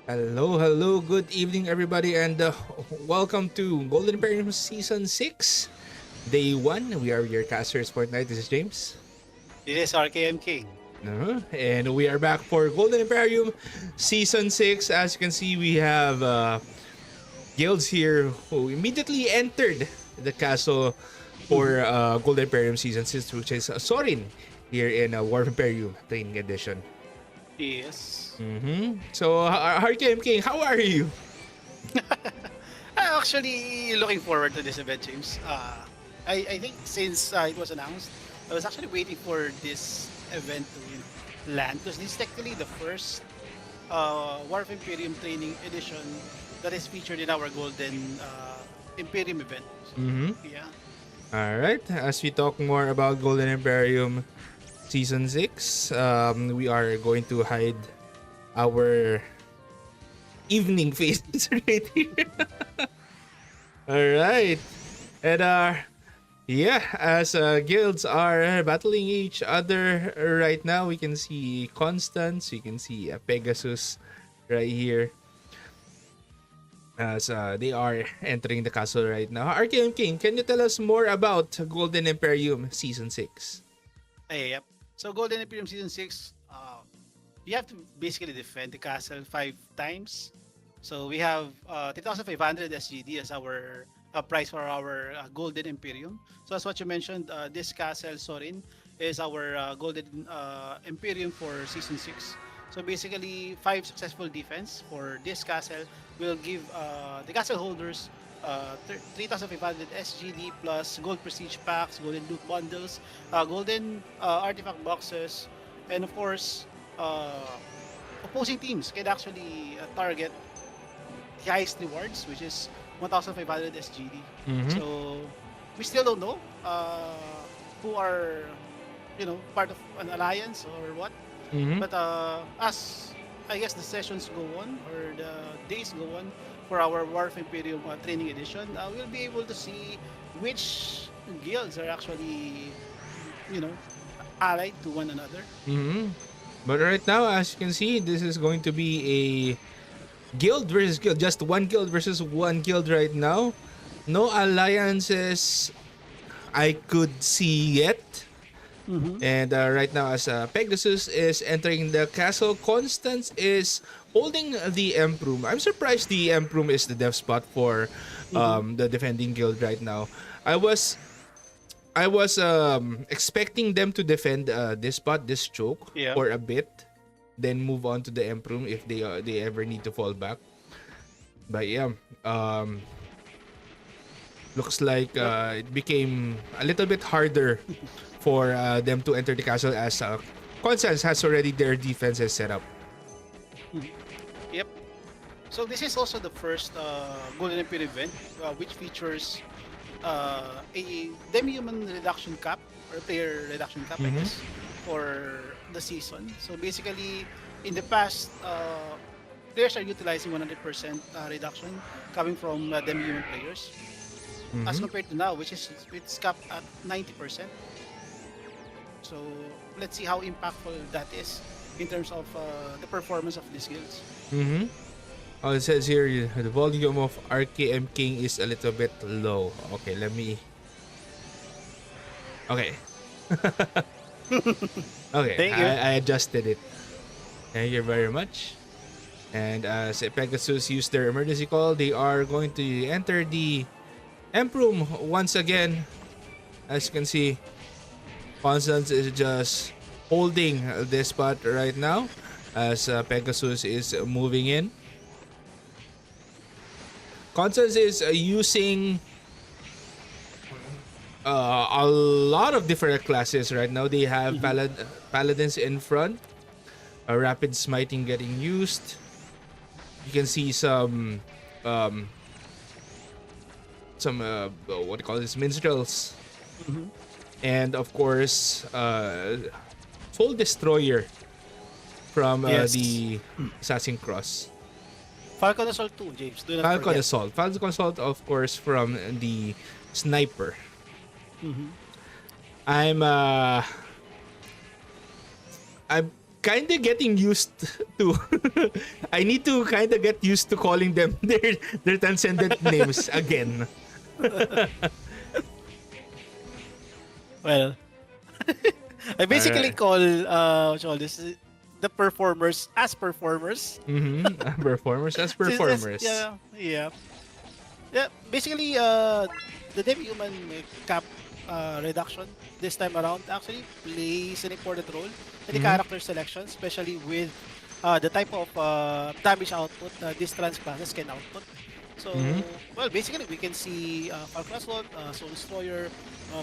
Hello, hello, good evening, everybody, and welcome to Golden Emperium Season 6, Day 1. We are your casters for tonight. This is James. This is RKM.King. And we are back for Golden Emperium Season 6. As you can see, we have guilds here who immediately entered the castle for Golden Emperium Season 6, which is Sorin here in War Imperium Training Edition. Yes. So, RKM.King, how are you? I'm actually looking forward to this event, James. I think since it was announced, I was actually waiting for this event to land because this is technically the first War of Imperium Training Edition that is featured in our Golden Imperium event. So, yeah. Alright, as we talk more about Golden Imperium Season 6, we are going to hide our evening faces right here. Alright, and yeah, as guilds are battling each other right now, we can see Constance, we can see Pegasus right here. As they are entering the castle right now. RKM.King, can you tell us more about Golden Imperium Season 6? Yep. So Golden Imperium Season 6, you have to basically defend the castle 5 times. So we have 3,500 SGD as our price for our Golden Imperium. So as what you mentioned, this castle, Sorin, is our Golden Imperium for Season 6. So basically, 5 successful defense for this castle will give the castle holders 3,500 SGD plus gold prestige packs, golden loot bundles, golden artifact boxes, and of course, opposing teams can actually target the highest rewards, which is 1,500 SGD. So we still don't know who are part of an alliance or what. But as I guess the sessions go on or the days go on for our War of Imperium training edition, we'll be able to see which guilds are actually, you know, allied to one another. But right now, as you can see, this is going to be a guild versus guild. Just one guild versus one guild right now. No alliances I could see yet. And right now, as Pegasus is entering the castle, Constance is holding the Emperor. I'm surprised the Emperor is the dev spot for the defending guild right now. I was expecting them to defend this spot, this choke, Yeah. for a bit, then move on to the Emperor if they ever need to fall back. But yeah, looks like it became a little bit harder for them to enter the castle as Constance has already their defenses set up. Yep. So this is also the first Golden Empire event which features a demi-human reduction cap or player reduction cap, I guess, for the season. So basically, in the past, players are utilizing 100% reduction coming from demi-human players, as compared to now, which is it's capped at 90%. So let's see how impactful that is in terms of the performance of these guilds. Oh, it says here the volume of RKM.King is a little bit low. Okay, let me. Okay. Okay, Thank you. I adjusted it. Thank you very much. And as Pegasus used their emergency call, they are going to enter the Emperor once again. As you can see, Constance is just holding this spot right now as Pegasus is moving in. Constance is using a lot of different classes right now. They have paladins in front, rapid smiting getting used. You can see some what do you call this, minstrels, and of course Soul Destroyer from Yes. the Assassin Cross. Falcon Assault 2, James. Do not Falcon forget. Assault. Falcon Assault, of course, from the Sniper. I'm kind of getting used to. I need to kind of get used to calling them their transcendent names again. Well, I All basically right. call what you call this, the performers as performers. Performers as performers. Yeah, yeah. Yeah, basically, the demi-human cap reduction this time around actually plays an important role in the Mm-hmm. character selection, especially with the type of damage output these trans classes can output. So, Mm-hmm. well, basically, we can see Falcon Assault, Soul Destroyer,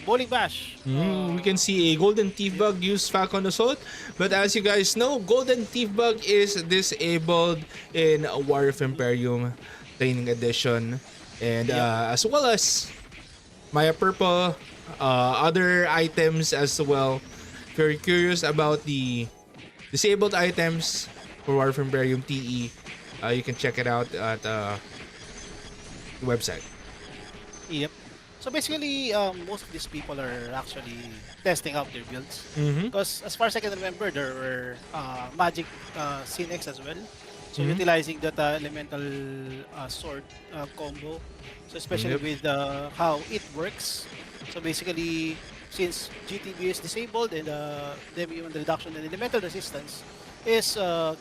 Bowling Bash. We can see a Golden Thief Yep. Bug use Falcon Assault, but as you guys know, Golden Thief Bug is disabled in War of Imperium Training Edition, and Yep. as well as Maya Purple, other items as well. If you're curious about the disabled items for War of Imperium TE, you can check it out at the website. Yep. So basically, most of these people are actually testing out their builds. Mm-hmm. Because as far as I can remember, there were magic Cinex as well. So Mm-hmm. utilizing that elemental sword combo. So especially Yep. with how it works. So basically, since GTB is disabled and demi-human reduction and elemental resistance is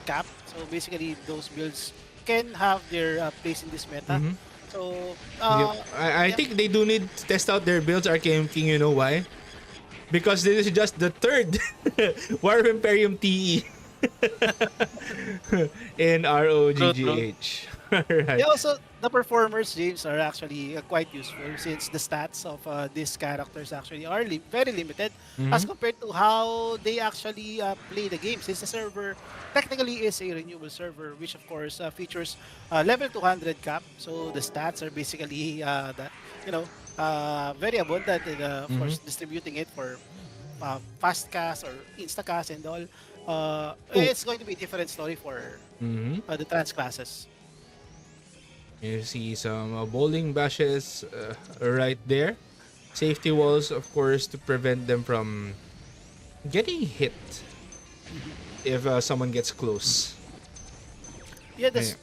capped. So basically, those builds can have their place in this meta. Mm-hmm. So, Yep. I yeah, think they do need to test out their builds, RKM.King. You know why? Because this is just the third War of Imperium TE in true, true. ROGGH. Alright. Yeah, also the performers, James, are actually quite useful since the stats of these characters actually are very limited as Mm-hmm. compared to how they actually play the game. Since the server technically is a renewable server, which of course features level 200 cap, so the stats are basically you know very abundant in, for Mm-hmm. distributing it for fast cast or insta cast and all. Oh. It's going to be a different story for Mm-hmm. the trans classes. You see some bowling bashes right there. Safety walls, of course, to prevent them from getting hit if someone gets close. Yeah, Yeah.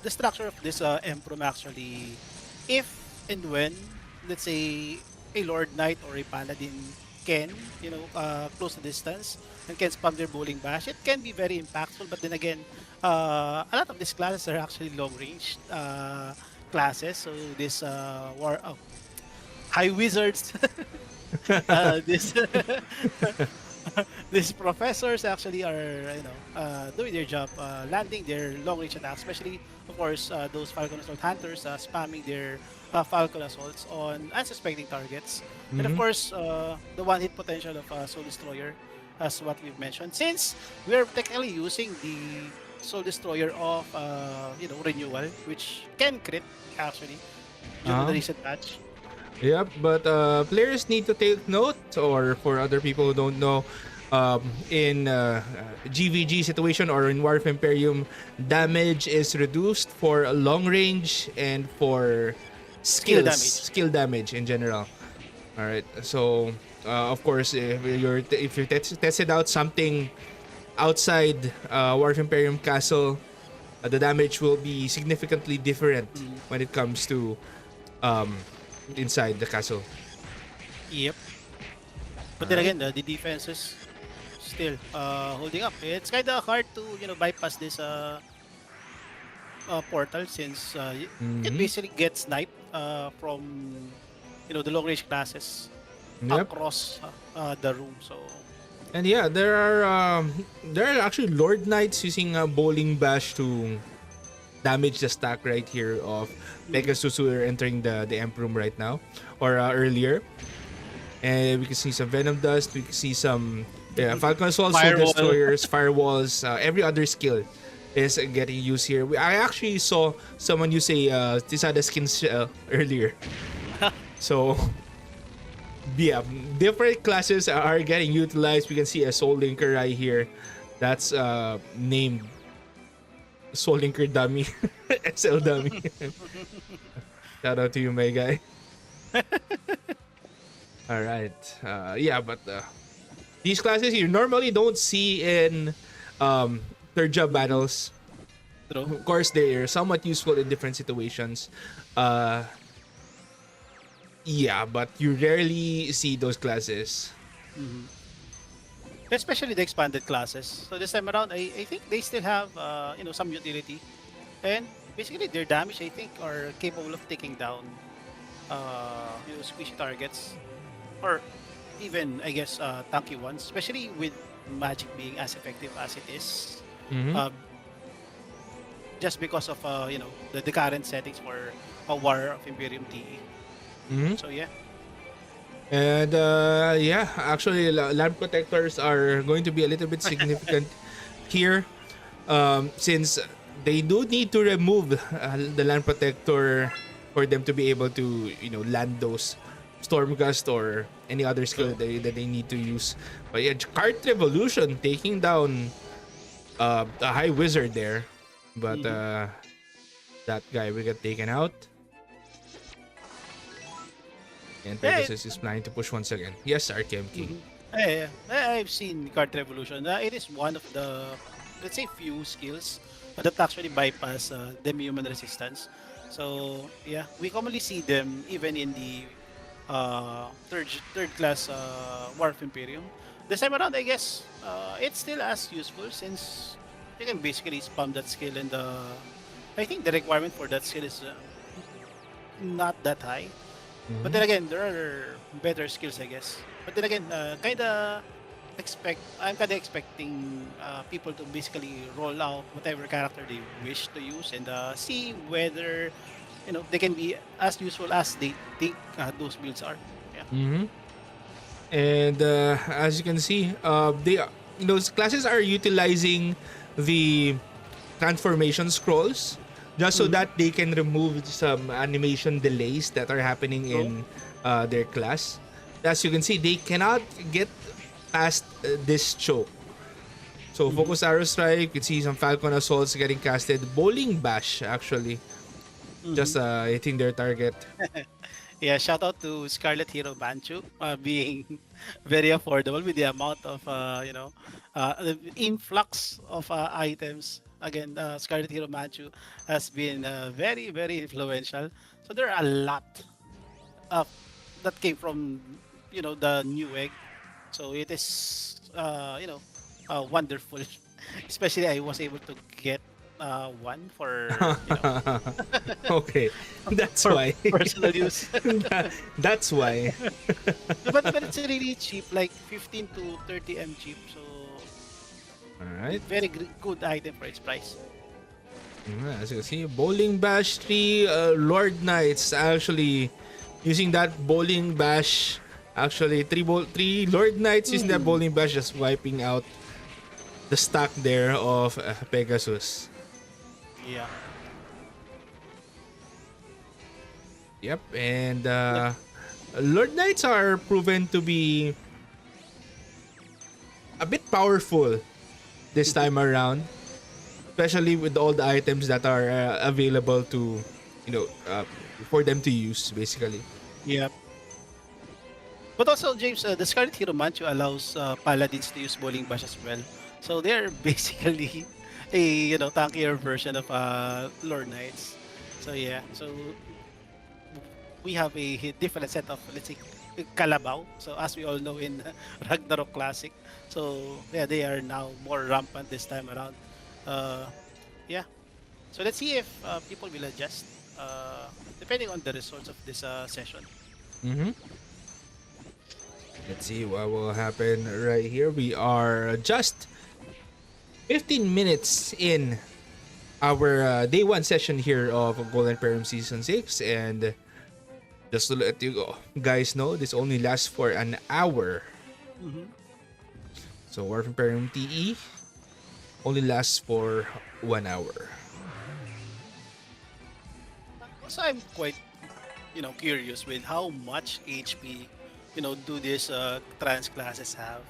the structure of this Emprom actually, if and when, let's say, a Lord Knight or a Paladin can, close the distance and can spam their bowling bash, it can be very impactful. But then again, a lot of these classes are actually long range classes. So this high wizards, this these professors actually are doing their job, landing their long range attacks, especially of course those Falcon Assault hunters spamming their Falcon Assaults on unsuspecting targets, and of Mm-hmm. course the one hit potential of Soul Destroyer, as what we've mentioned. Since we are technically using the Soul Destroyer of renewal, which can crit actually due to the Uh-huh. recent patch. Yep, but players need to take note, or for other people who don't know, in GVG situation or in War of Imperium, damage is reduced for long range and for Skill skills, damage. skill damage in general. All right, so of course, if you tested out something outside War of Imperium Castle, the damage will be significantly different Mm. when it comes to um, inside the castle. Yep. All But then right. again, the defense is still holding up. It's kind of hard to bypass this portal since it Mm-hmm. basically gets sniped from the long range classes Yep. across the room. So And yeah, there are actually Lord Knights using a bowling bash to damage the stack right here of mm, Pegasus who are entering the Emp room right now or earlier. And we can see some Venom Dust. We can see some Falcon Assault, Soul firewall. Destroyers, Firewalls. Every other skill is getting used here. I actually saw someone use a Tisada Skin Shell earlier. So yeah, different classes are getting utilized. We can see a Soul Linker right here. That's named Soul Linker Dummy, SL Dummy. Shout out to you, my guy. All right. Yeah, but these classes you normally don't see in um, third job Mm-hmm. battles. True. Of course, they're somewhat useful in different situations. Uh, yeah, but you rarely see those classes. Mm-hmm. Especially the expanded classes. So this time around, I think they still have some utility, and basically their damage I think are capable of taking down squishy targets, or even I guess tanky ones, especially with magic being as effective as it is, Mm-hmm. uh, just because of the current settings for a War of Imperium TE. Mm-hmm. So yeah. And yeah, actually, land protectors are going to be a little bit significant here, since they do need to remove the land protector for them to be able to, land those storm gust or any other skill True. that they need to use. But yeah, cart revolution taking down a high wizard there, but Mm-hmm. that guy will get taken out. And Yeah. Pegasus is planning to push once again. Yes, RKM King. Mm-hmm. Yeah, I've seen Card Revolution. It is one of the, let's say, few skills that actually bypass demi-human resistance. So yeah, we commonly see them even in the third class War of Imperium. This time around, I guess it's still as useful since you can basically spam that skill, and I think the requirement for that skill is not that high. But Mm-hmm. then again, there are better skills, I guess. But then again, I'm kind of expecting people to basically roll out whatever character they wish to use, and see whether they can be as useful as they think those builds are. Yeah. Mm-hmm. And as you can see, those classes are utilizing the transformation scrolls just so Mm-hmm. that they can remove some animation delays that are happening So, in their class. As you can see, they cannot get past this choke. So mm-hmm. focus arrow strike, you can see some Falcon assaults getting casted. Bowling bash actually, Mm-hmm. just hitting their target. Yeah, shout out to Scarlet Hero Banchu being very affordable with the amount of the influx of items. Again, Scarlet Hero Banchu has been very very influential. So there are a lot of that came from the new egg. So it is wonderful. Especially I was able to get one for Okay, that's for why. personal use. That's why. But it's really cheap, like 15 to 30 M cheap. So All right. very good item for its price. As you can see, Bowling Bash 3 Lord Knights actually using that Bowling Bash. Actually, three Lord Knights using that Hmm. Bowling Bash, just wiping out the stack there of Pegasus. Yeah. Yep, and Yep. Lord Knights are proven to be a bit powerful this time around, especially with all the items that are available to, you know, uh, for them to use basically. Yep. But also, James, the Scarlet Hero Manchu allows paladins to use Bowling Bash as well. So they're basically a tankier version of Lord Knights. So yeah, so we have a different set of, let's say, Kalabaw. So as we all know in Ragnarok Classic. So yeah, they are now more rampant this time around. Uh, yeah. So let's see if people will adjust depending on the results of this session. Mm-hmm. Let's see what will happen right here. We are just 15 minutes in our day one session here of Golden Emperium Season 6. And just to let you guys know, this only lasts for an hour. Hmm. So War of Imperium TE only lasts for 1 hour. So I'm quite curious with how much HP do these trans classes have,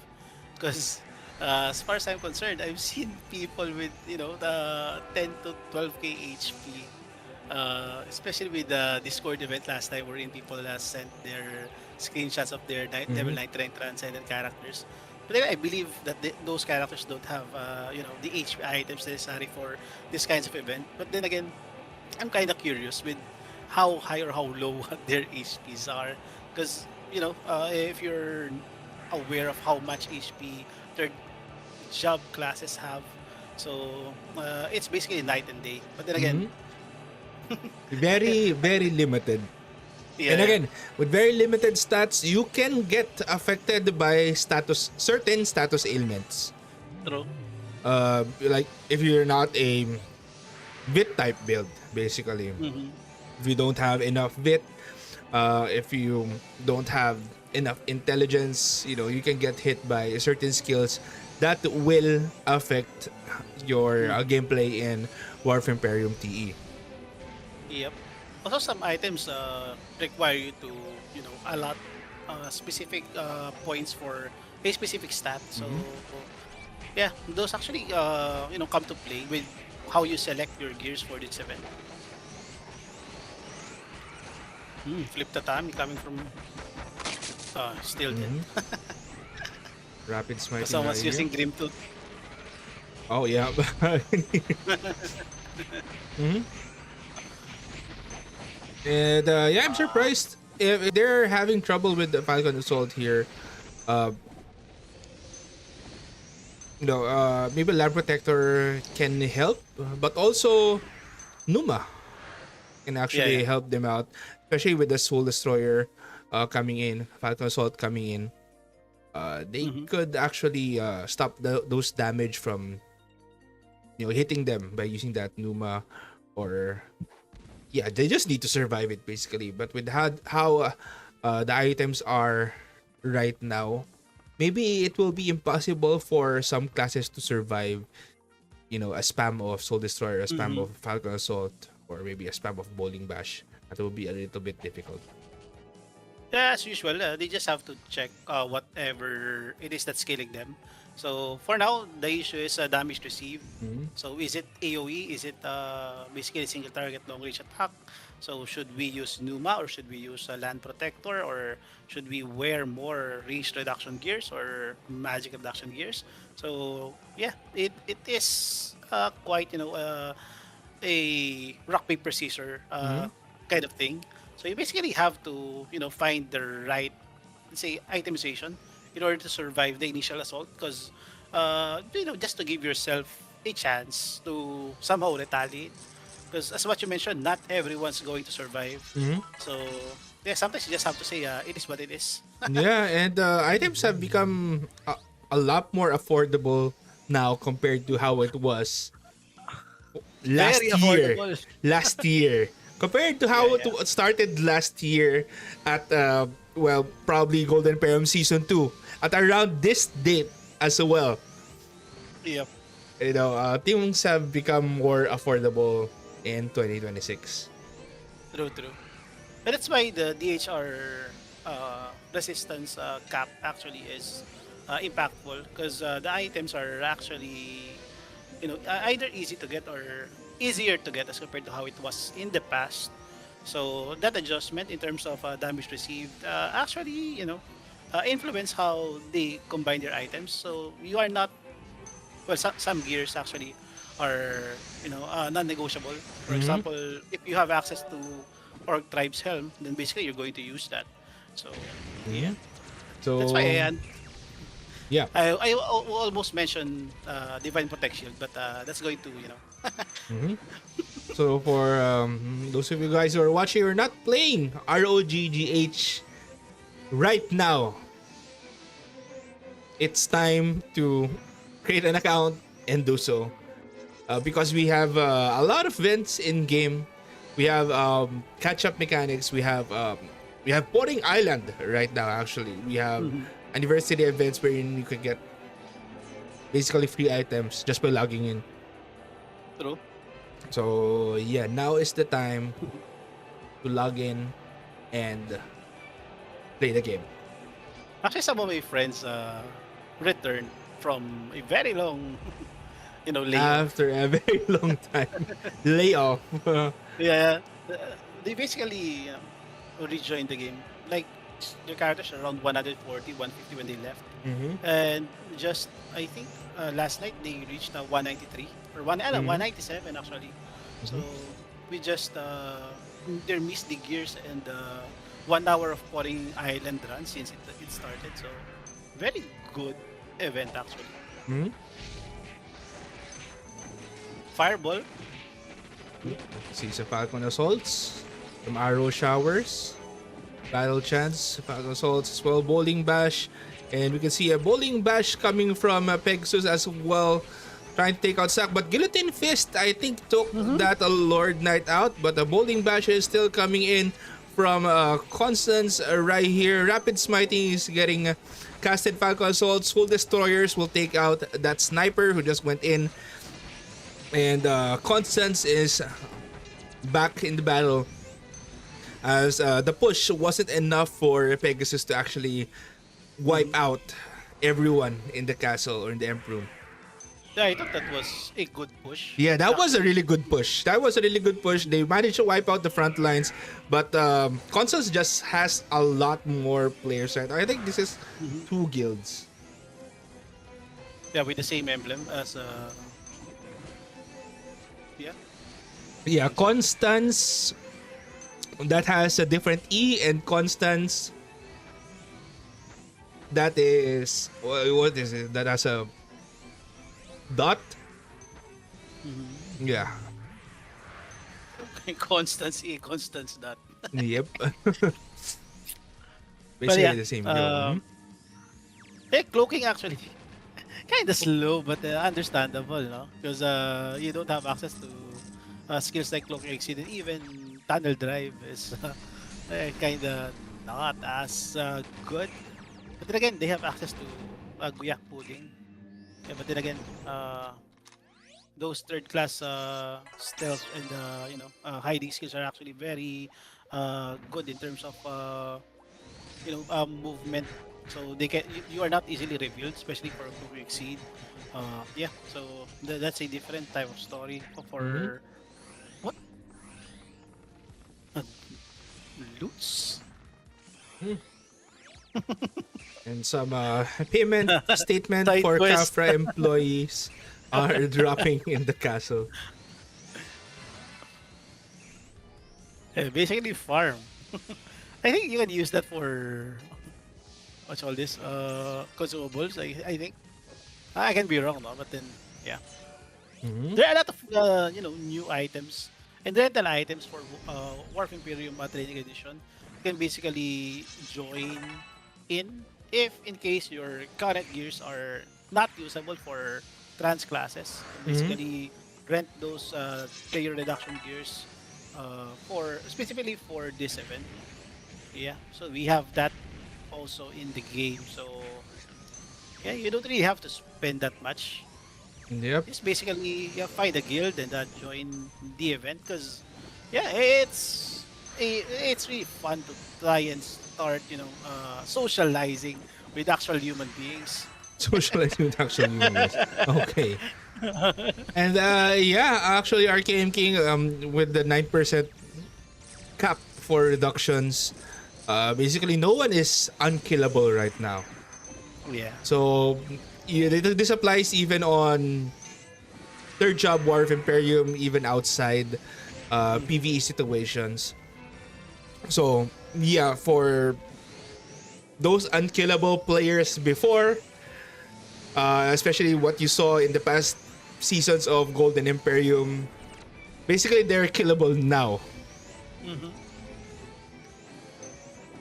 because as far as I'm concerned, I've seen people with the 10 to 12k HP, especially with the Discord event last time, wherein people sent their screenshots of their level Mm-hmm. 99 transcendent characters. But then I believe that those characters don't have, the HP items necessary for this kinds of event. But then again, I'm kind of curious with how high or how low their HPs are, because if you're aware of how much HP their job classes have, so it's basically night and day. But then again, Mhm. Very, very limited. And yeah, again, with very limited stats, you can get affected by certain status ailments. true. Like if you're not a Vit type build, basically. Mm-hmm. If you don't have enough Vit, if you don't have enough intelligence, you can get hit by certain skills that will affect your gameplay in War of Imperium TE. Yep. Also, some items require you to, allot specific points for a specific stat. So, Mhm. yeah, those actually, come to play with how you select your gears for this event. Flip tatami coming from still dead. Mhm. Rapid smiting Someone's Raigir. using Grim Tooth. Oh, yeah. Mhm. And yeah, I'm surprised if they're having trouble with the Falcon Assault here. Uh, maybe Land Protector can help, but also Numa can Yeah, actually yeah. help them out, especially with the Soul Destroyer coming in, Falcon Assault coming in. They Mm-hmm. could actually stop those damage from hitting them by using that Numa, or yeah, they just need to survive it basically. But with how the items are right now, maybe it will be impossible for some classes to survive. A spam of Soul Destroyer, a spam Mm-hmm. of Falcon Assault, or maybe a spam of Bowling Bash. That will be a little bit difficult. Yeah, as usual, they just have to check whatever it is that's killing them. So for now, the issue is damage received. Mhm. So is it AOE? Is it basically single target long range attack? So should we use Numa or should we use Land Protector, or should we wear more range reduction gears or magic reduction gears? So yeah, it is quite a rock paper scissors Mhm. kind of thing. So you basically have to find the right, let's say, itemization in order to survive the initial assault, because just to give yourself a chance to somehow retaliate, because as what you mentioned, not everyone's going to survive. Mhm. So yeah, sometimes you just have to say it is what it is. Yeah, and items have become a lot more affordable now compared to how it was Very last year. affordable. Last year. Compared to Yeah, how it yeah. started last year at, probably Golden Emperium Season 2. At around this date as well. Yep. Things have become more affordable in 2026. True, true. And that's why the DHR resistance cap actually is impactful, because the items are actually either easy to get or easier to get as compared to how it was in the past. So that adjustment in terms of damage received actually influence how they combine their items. So you are not, well, some gears actually are non-negotiable. For Mm-hmm. example, if you have access to Orc Tribe's Helm, then basically you're going to use that. So yeah, Mm-hmm. that's why So, yeah. I almost mentioned Divine Protection, but that's going to Mm-hmm. So, for those of you guys who are watching or not playing ROGGH right now, it's time to create an account and do so. Because we have a lot of events in game. We have catch-up mechanics. We have Boarding Island right now. Actually, we have Mhm. anniversary events wherein you can get basically free items just by logging in. True. So yeah, now is the time to log in and play the game. Actually, some of my friends returned from a very long layoff. After a very long time layoff. Yeah, they basically rejoined the game. Like Their characters are around 140, 150 when they left. Mm-hmm. And just, I think, last night they reached 193 or Mm-hmm. 197 actually. So Mm-hmm. we just they missed the gears and 1 hour of pouring island run since it started. So very good event actually. Mm-hmm. Fireball. See sa Falcon Assaults, some arrow showers, battle chance, Falcon Assaults as well, bowling bash, and we can see a bowling bash coming from Pegasus as well, trying to take out Sack. But Guillotine Fist, I think, took that Lord Knight out, but the bowling bash is still coming in from Constance right here. Rapid Smiting is getting casted. Falcon Assaults, Full Destroyers will take out that sniper who just went in. And Constance is back in the battle as the push wasn't enough for Pegasus to actually wipe out everyone in the castle or in the Emp room. Yeah, I thought that was a good push. Yeah, that was a Actually, really good push. That was a really good push. They managed to wipe out the front lines, but Constance just has a lot more players right now. I think this is two guilds. yeah, with the same emblem as yeah. Yeah, Constance that has a different E, and Constance that is what is it? That has a dot. Yeah. Constance E, Constance that. Yep. But Basically yeah, the same girl. Mhm. cloaking actually kind of slow, but understandable, no? Because you don't have access to skills like cloaking exceeded. Even tunnel drive is kind of not as good. But then again, they have access to guyak pudding. Yeah, but then again, those third class stealth and hiding skills are actually very good in terms of movement. So they can you are not easily revealed, especially for a Google Exceed. Yeah, so that's a different type of story Mhm. for what uh, loots. And some payment statement Side for quest. Kafra employees are dropping in the castle. Basically farm. I think you can use that for what's all this consumables. I think I can be wrong, no, but then yeah. Mhm. There are a lot of new items and rental items for Warp Imperium Training Edition. You can basically join in if in case your current gears are not usable for trans classes. Mhm. Basically rent those player reduction gears for specifically for this event. Yeah, so we have that also in the game. So yeah, you don't really have to spend that much. Yep. It's basically find a guild and join the event because yeah, it's really fun to try and start socializing with actual human beings. Socializing with actual humans. Okay. And yeah, actually RKM.King with the 9% cap for reductions. Basically no one is unkillable right now. Yeah. So yeah, this applies even on third job War of Imperium, even outside PvE situations. So yeah, for those unkillable players before, especially what you saw in the past seasons of Golden Emperium, basically they're killable now. hmm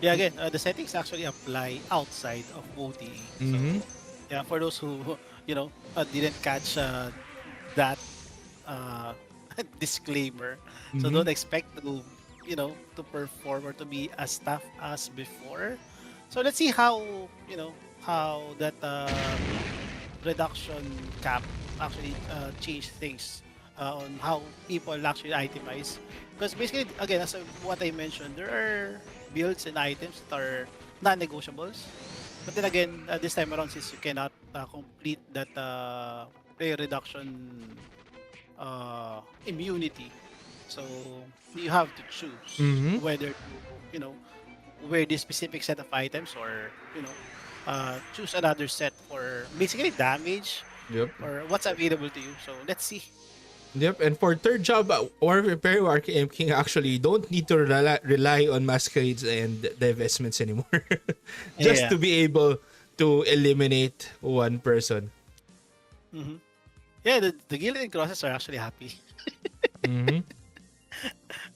Yeah, again, the settings actually apply outside of OTA. So Mm-hmm. yeah, for those who didn't catch that uh, disclaimer. So Mm-hmm. don't expect to, to perform or to be as tough as before. So let's see how that reduction cap actually change things on how people actually itemize. Because basically, again, as what I mentioned, there are builds and items that are non-negotiables. But then again, this time around, since you cannot complete that player reduction immunity, so you have to choose Mm-hmm. whether to, you know, wear this specific set of items, or choose another set for basically damage Yep. or what's available to you. So let's see. Yep, and for third job, War Imperium RKM.King actually don't need to rely on masquerades and divestments anymore. Just Yeah. to be able to eliminate one person. hmm Yeah, the Gilded Crosses are actually happy. Mm-hmm.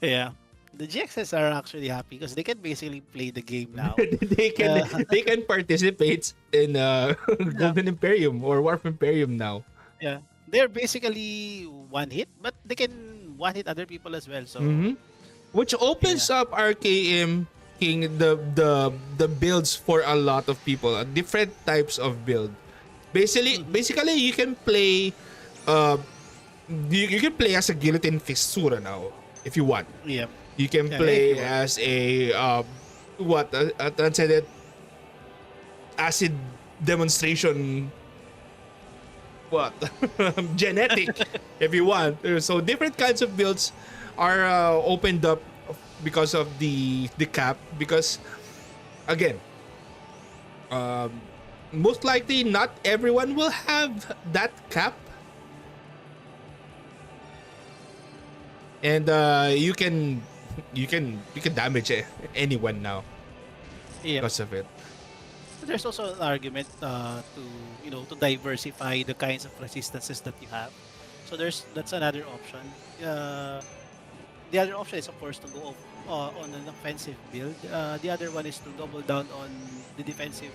Yeah. The GXs are actually happy because they can basically play the game now. they can Uh, they can participate in yeah, Golden Imperium or Warp Imperium now. yeah. They're basically one hit, but they can one hit other people as well. So Mm-hmm. Which yeah. opens up RKM King the builds for a lot of people, different types of build. hmm Basically you can play uh you can play as a Guillotine Fissura now if you want. Yeah. You can Yeah. If you play want. as a transcendent acid demonstration what genetic if you want. So different kinds of builds are opened up because of the cap, because again, um, most likely not everyone will have that cap, and you can damage anyone now Yeah. because of it. There's also an argument to to diversify the kinds of resistances that you have. So that's another option. Uh, the other option is of course to go on an offensive build. The other one is to double down on the defensive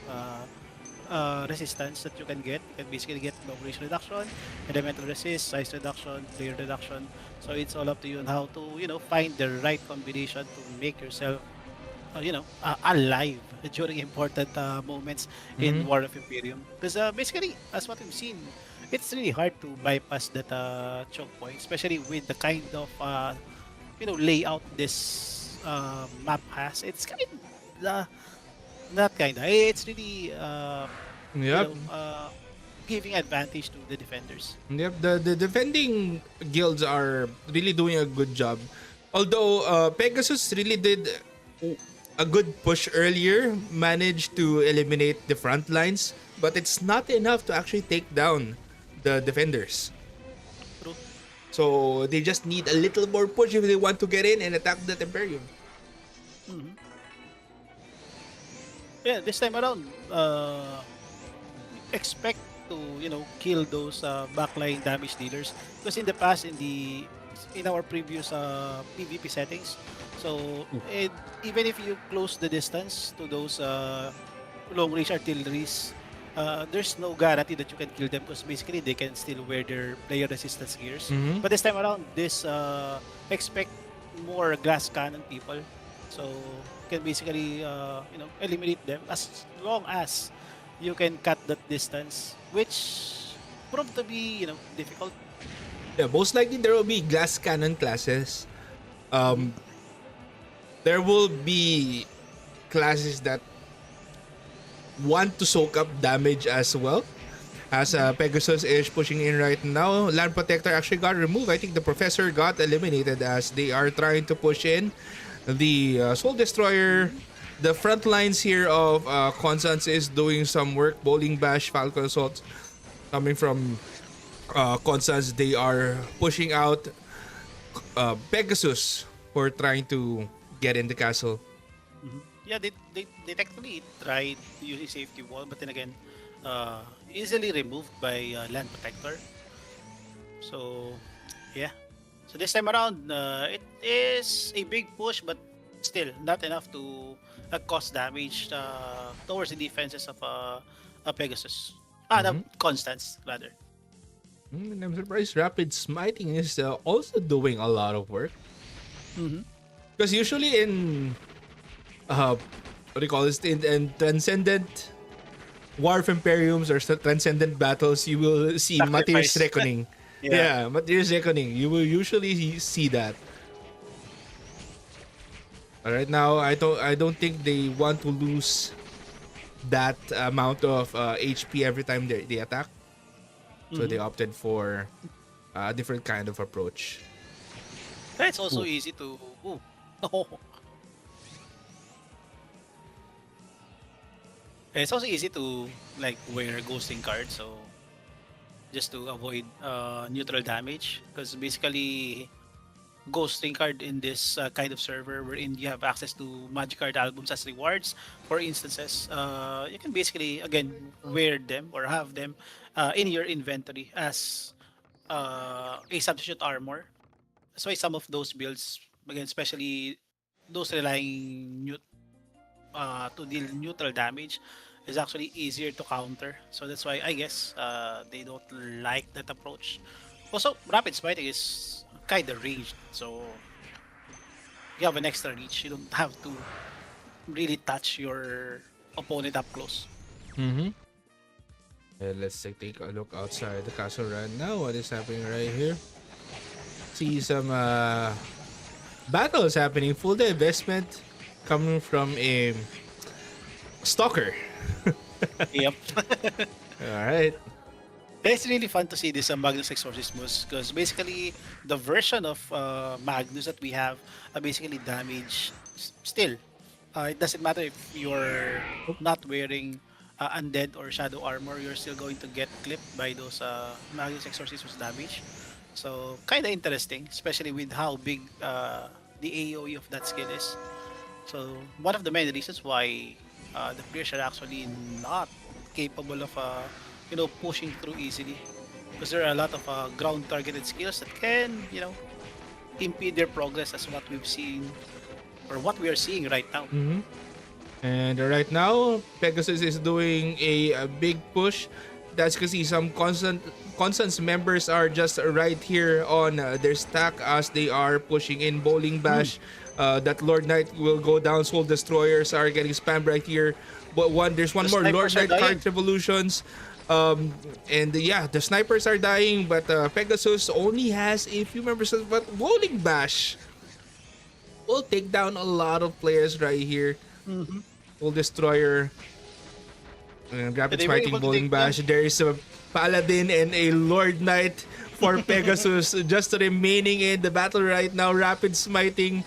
resistance that you can get. You can basically get long range reduction, elemental resist, size reduction, player reduction. So it's all up to you on how to find the right combination to make yourself alive during important moments Mm-hmm. in War of Imperium. Because basically, as what we've seen, it's really hard to bypass that choke point, especially with the kind of layout this map has. It's kind of not kind of. It's really you Yep. know uh, giving advantage to the defenders. Yep, the defending guilds are really doing a good job. Although Pegasus really did a good push earlier, managed to eliminate the front lines, but it's not enough to actually take down the defenders. True. So they just need a little more push if they want to get in and attack that Imperium. hmm Yeah, this time around, expect to kill those backline damage dealers, because in the past, in our previous PvP settings, so even if you close the distance to those long range artilleries, there's no guarantee that you can kill them, because basically they can still wear their player resistance gears. Mm-hmm. But this time around, this expect more glass cannon people, so you can basically eliminate them as long as you can cut that distance, which proved to be difficult. Yeah, most likely there will be glass cannon classes. hmm Um, there will be classes that want to soak up damage as well. As hmm Pegasus is pushing in right now, Land Protector actually got removed. I think the Professor got eliminated as they are trying to push in. The Soul Destroyer, hmm the front lines here of Constance is doing some work. Bowling Bash, Falcon Assault coming from Constance. They are pushing out Pegasus for trying to get in the castle. Yeah, they technically tried using safety wall, but then again, easily removed by land protector. So yeah, so this time around, it is a big push, but still not enough to cause damage towards the defenses of Pegasus. No, Mm-hmm. Constance rather. And I'm surprised Rapid Smiting is also doing a lot of work. Mm-hmm. Because usually in what do you call this, in transcendent War of Imperiums or transcendent battles, you will see Mateus Sacrifice. Reckoning. Yeah. Yeah, Mateus Reckoning. You will usually see that. But right now, I don't think they want to lose that amount of HP every time they attack. So Mm-hmm. they opted for a different kind of approach. It's also Ooh. easy to. Ooh. Oh, It's also easy to like wear ghosting cards, so just to avoid neutral damage, because basically ghosting card in this kind of server wherein you have access to magic card albums as rewards for instances, you can basically again wear them or have them in your inventory as a substitute armor. That's why some of those builds, again, especially those relying to deal neutral damage, is actually easier to counter. So that's why I guess they don't like that approach. Also, rapid smiting is kind of ranged, so you have an extra reach. You don't have to really touch your opponent up close. Mm-hmm. Let's take a look outside the castle right now. What is happening right here? See some battles happening. Full divestment coming from a stalker. Yep. All right. It's really fun to see this Magnus Exorcismus, because basically the version of Magnus that we have basically damage still. It doesn't matter if you're not wearing undead or shadow armor, you're still going to get clipped by those Magnus Exorcismus damage. So kind of interesting, especially with how big the AoE of that skill is. So one of the main reasons why the players are actually not capable of pushing through easily, because there are a lot of ground targeted skills that can impede their progress, as what we've seen or what we are seeing right now. Mm-hmm. And right now, Pegasus is doing a big push. That's because some Constance members are just right here on their stack as they are pushing in Bowling Bash. That Lord Knight will go down. Soul Destroyers are getting spammed right here. But there's one The more Lord snipers are Knight dying. card revolutions. And yeah, the snipers are dying, but Pegasus only has a few members. But Bowling Bash will take down a lot of players right here. Mm-hmm. Full Destroyer and Rapid They were Smiting able to Bowling take down. Bash. There is a Paladin and a Lord Knight for Pegasus just remaining in the battle right now. Rapid Smiting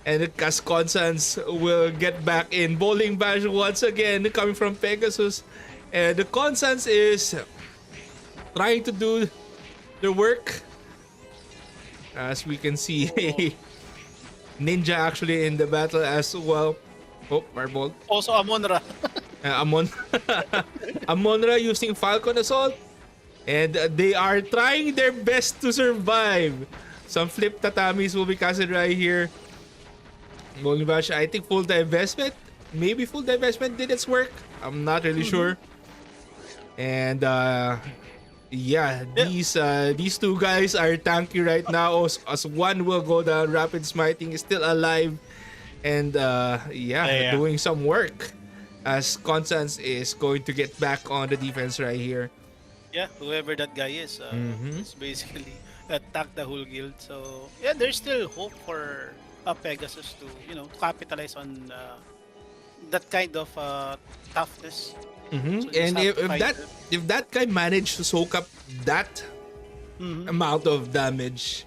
and as Constance will get back in. Bowling Bash once again coming from Pegasus. And the Constance is trying to do the work. As we can see, Ninja actually in the battle as well. Oh, Marble. Also Amonra. Amon Amonra using Falcon Assault. And they are trying their best to survive. Some flip tatamis will be casted right here. Golden Bash, I think full divestment. Maybe full divestment did its work. I'm not really sure. And yeah, these two guys are tanky right now. As one will go down, Rapid Smiting is still alive. And Yeah. doing some work. As Constance is going to get back on the defense right here. Yeah, whoever that guy is basically attack the whole guild. So yeah, there's still hope for Pegasus to capitalize on that kind of toughness. So you just And have if, to if fight that it. if that guy managed to soak up that Mhm. amount of damage,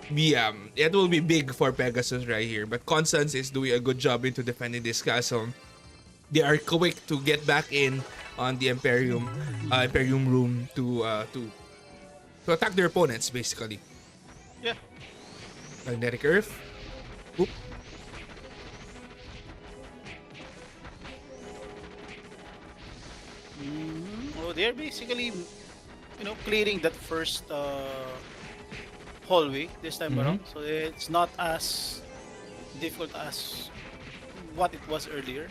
yeah, it will be big for Pegasus right here. But Constance is doing a good job into defending this castle. They are quick to get back in on the Imperium room to attack their opponents basically. Yeah. Magnetic Earth. Oop. Oh, they're basically clearing that first hallway this time around. So it's not as difficult as what it was earlier.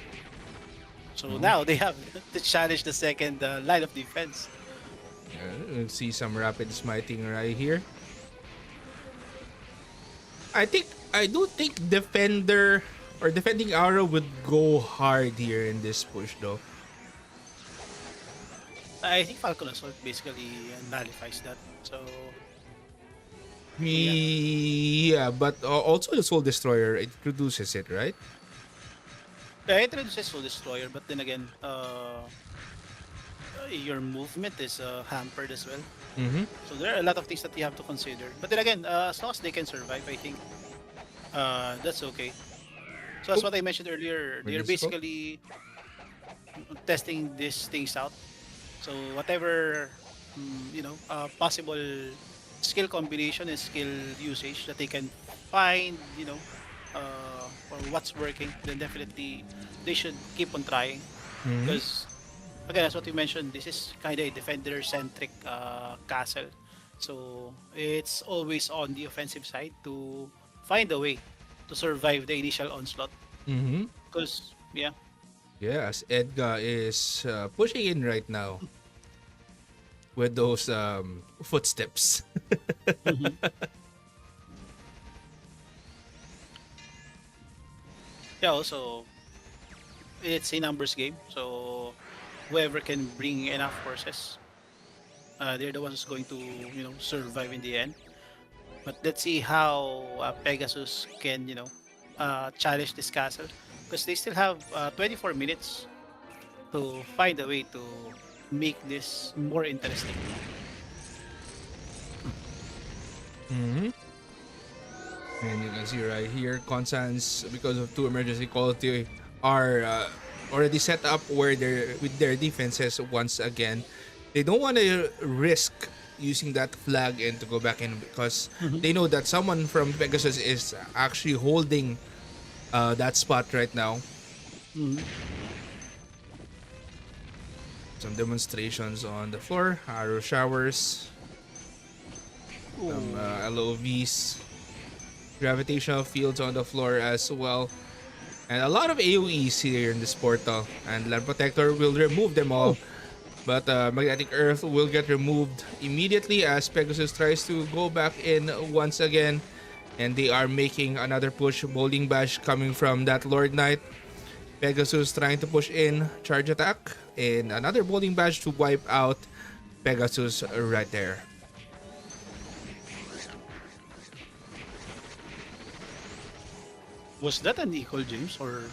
So now they have to challenge the second line of defense. Let's see some rapid smiting right here. I do think defender or defending arrow would go hard here in this push though. I think Falcon Assault basically nullifies that. So Yeah, but also the Soul Destroyer it produces it, right? yeah, it reduces Soul Destroyer, but then again, your movement is hampered as well. Mm-hmm. So there are a lot of things that you have to consider. But then again, as long as they can survive, I think that's okay. So as what I mentioned earlier, they're Release code? basically testing these things out. So whatever possible skill combination and skill usage that they can find, or what's working, then definitely they should keep on trying. Mm-hmm. Because again, as what you mentioned, this is kind of a defender-centric castle. So it's always on the offensive side to find a way to survive the initial onslaught. Mm-hmm. Because yeah, Yes, Edgar is pushing in right now with those footsteps. mhm. Yeah. Also, it's a numbers game, so whoever can bring enough forces, they're the ones going to survive in the end. But let's see how Pegasus can challenge this castle, because they still have 24 minutes to find a way to make this more interesting. Mm-hmm. And you can see right here, Constance, because of two emergency quality, are already set up where they're with their defenses once again. They don't want to risk using that flag and to go back in because Mhm. they know that someone from Pegasus is actually holding that spot right now. Mhm. Some demonstrations on the floor, arrow showers, some Ooh. LOVs, gravitational fields on the floor as well. And a lot of AoEs here in this portal. And Land Protector will remove them all. Oh. But Magnetic Earth will get removed immediately as Pegasus tries to go back in once again. And they are making another push. Bowling Bash coming from that Lord Knight. Pegasus trying to push in. Charge attack. And another Bowling Bash to wipe out Pegasus right there. Was that an equal, James, or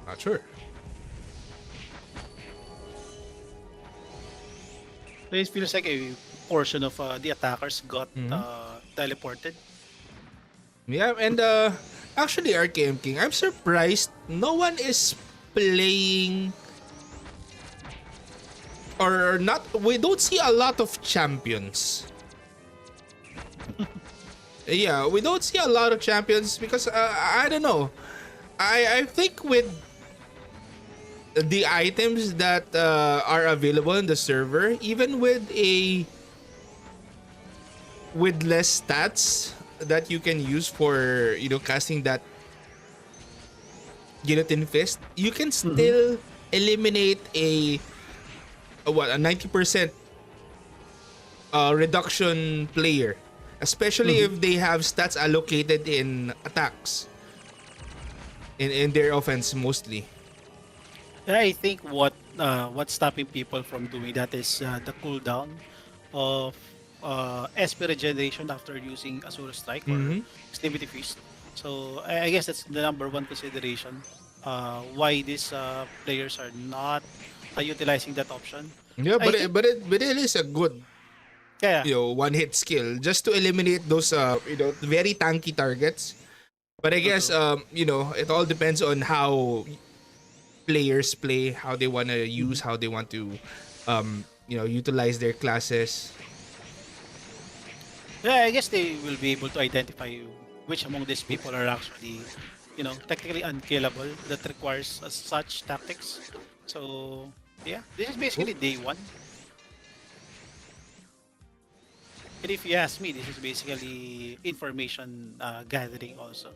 Not sure. it feels like a portion of the attackers got Mhm. teleported? Yeah, and actually, RKM King, I'm surprised no one is playing or not. We don't see a lot of champions. Yeah, we don't see a lot of champions because I don't know. I think with the items that are available in the server, even with less stats that you can use for casting that guillotine fist, you can Mm-hmm. still eliminate a 90% reduction player, especially Mm-hmm. if they have stats allocated in attacks in their offense mostly. I think what's stopping people from doing that is the cooldown of SP regeneration after using Azure Strike or Mm-hmm. Extremity Feast. So I guess that's the number one consideration why these players are not utilizing that option. Yeah, I think but it is a good yeah. one hit skill just to eliminate those very tanky targets. But I True, guess true. it all depends on how players play, how they want to Mhm. use, how they want to utilize their classes. Yeah, I guess they will be able to identify which among these people are actually, technically unkillable that requires such tactics. So yeah, this is Oh, basically day one. And if you ask me, this is basically information gathering also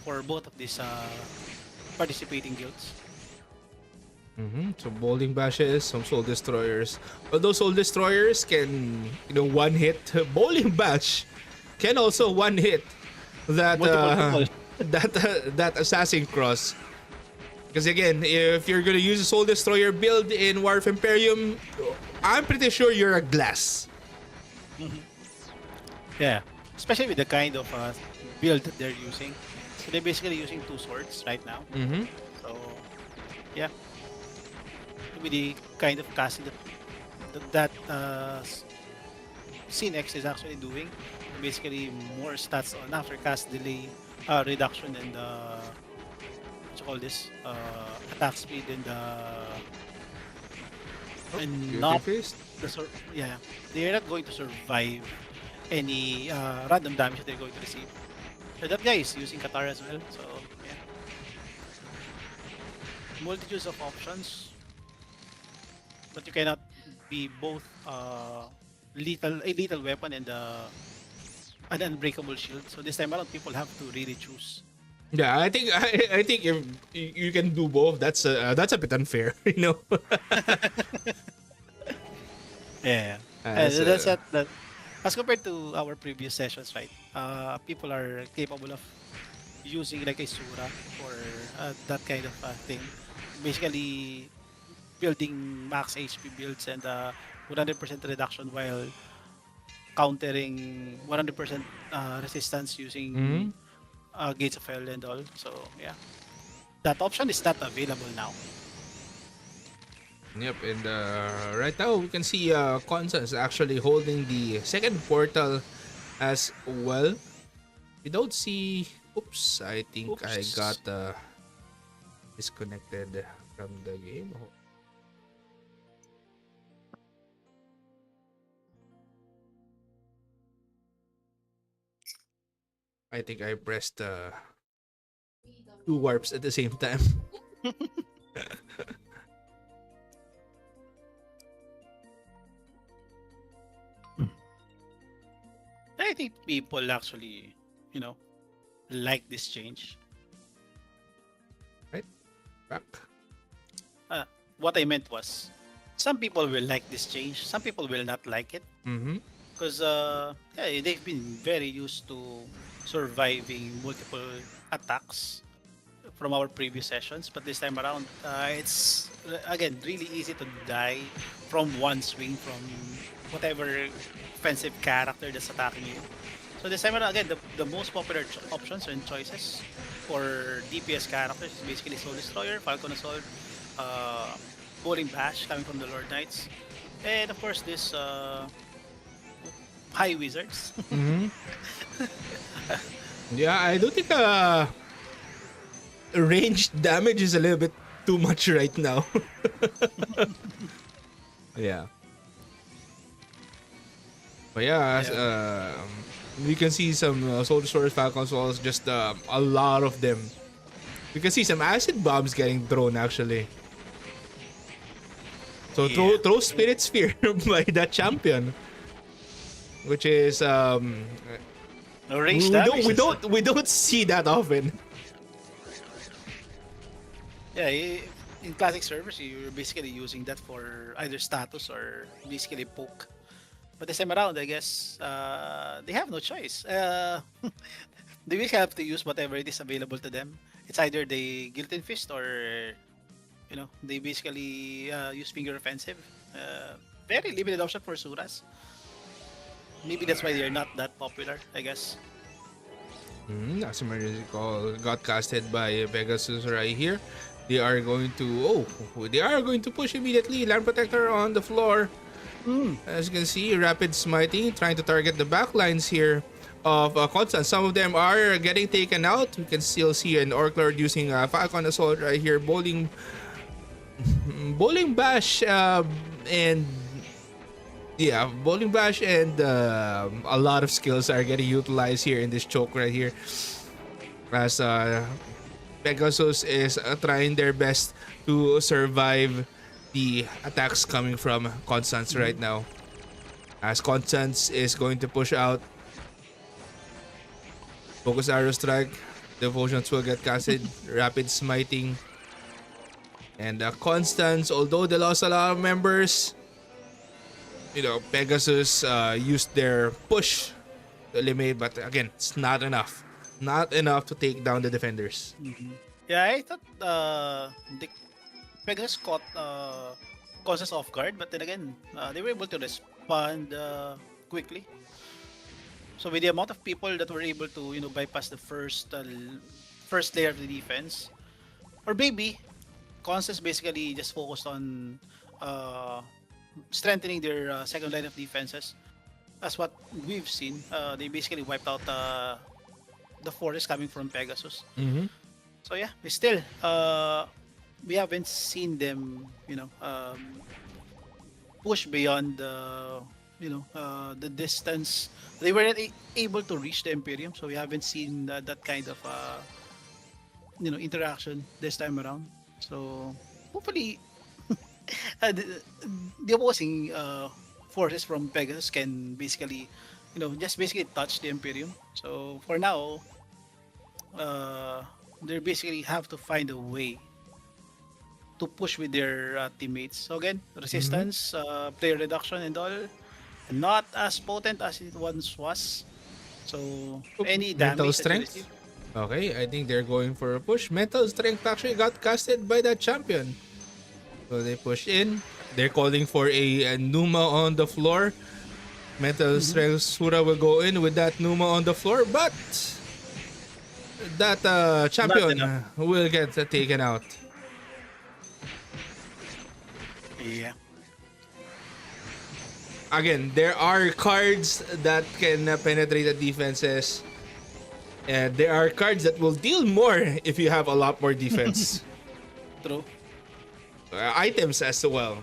for both of these participating guilds. some bowling bashes, some soul destroyers. Although soul destroyers can one hit, bowling bash can also one hit that Multiple people. that assassin cross. Because again, if you're gonna use a soul destroyer build in War of Imperium, I'm pretty sure you're a glass. Mhm. Yeah, especially with the kind of build that they're using. So they're basically using two swords right now. Mm-hmm. So yeah, with the kind of casting that Scene X is actually doing. Basically, more stats on after cast delay reduction and you call this attack speed Oh, and guilty not fist. yeah, they're not going to survive any random damage that they're going to receive. So that guy is using Katara as well. So yeah, multitudes of options, but you cannot be both a lethal weapon and an unbreakable shield. So this time around, people have to really choose. Yeah, I think if you can do both, that's a bit unfair, you know. Yeah. As That's that. As compared to our previous sessions, right? People are capable of using like a Sura or that kind of thing. Basically, building max HP builds and 100% reduction while countering 100% resistance using mhm. Gates of Hell and all. So yeah, that option is not available now. Yep, and right now we can see Constance actually holding the second portal as well. We don't see. Oops, I think I got Oops. disconnected from the game. I think I pressed two warps at the same time. I think people actually, you know, like this change. Right, back. Uh, what I meant was, some people will like this change, some people will not like it. Mm-hmm. Because yeah, they've been very used to surviving multiple attacks from our previous sessions, but this time around, it's again really easy to die from one swing from whatever offensive character that's attacking you. So this time around, again, the most popular options and choices for DPS characters is basically Soul Destroyer, Falcon Assault, uh, Bowling Bash coming from the Lord Knights, and of course this High Wizards. Mm-hmm. Yeah, I do think ranged damage is a little bit too much right now. Yeah. But yeah, as, Yeah. we can see some Soldier Swords, Falcon Souls, just a lot of them. We can see some acid bombs getting thrown actually. So Yeah. throw Spirit Sphere by that champion, which is No range damage. we don't see that often. Yeah, in classic servers, you're basically using that for either status or basically poke. But this time around, I guess they have no choice. They will have to use whatever it is available to them. It's either they Guilty Fist or they basically use finger offensive. Very limited option for Suras. Maybe that's why they're not that popular, I guess. As emergency call got casted by Pegasus right here. They are going to they are going to push immediately. Land Protector on the floor. Mm. As you can see, rapid smiting, trying to target the backlines here of Constance. Some of them are getting taken out. We can still see an Orc Lord using Falcon Assault right here, bowling bash, and yeah, bowling bash and a lot of skills are getting utilized here in this choke right here. As Pegasus is trying their best to survive the attacks coming from Constance right now. As Constance is going to push out, Focus Arrow Strike, Devotions will get casted, Rapid Smiting, and Constance, although they lost a lot of members, Pegasus used their push to eliminate, but again, it's not enough. Not enough to take down the defenders. Mhm. Yeah, I thought the Pegasus caught Constance off guard, but then again, they were able to respond quickly. So with the amount of people that were able to bypass the first layer of the defense, or maybe Constance basically just focused on uh, strengthening their second line of defenses. As what we've seen, they basically wiped out the forest coming from Pegasus. Mm-hmm. So yeah, we still we haven't seen them, push beyond the distance. They were not able to reach the Imperium, so we haven't seen that kind of interaction this time around. So hopefully, the opposing forces from Pegasus can basically, just basically touch the Imperium. So for now, uh, they basically have to find a way to push with their teammates. So again, Mm-hmm. resistance, player reduction, and all, not as potent as it once was. So any Mental damage that you receive, strength. Okay, I think they're going for a push. Mental strength actually got casted by the champion. So they push in. They're calling for a Numa on the floor. Metal mhm, Strength Sura will go in with that Numa on the floor, but that not champion enough. will get taken out. Yeah. Again, there are cards that can penetrate the defenses, and there are cards that will deal more if you have a lot more defense. True. Items as well.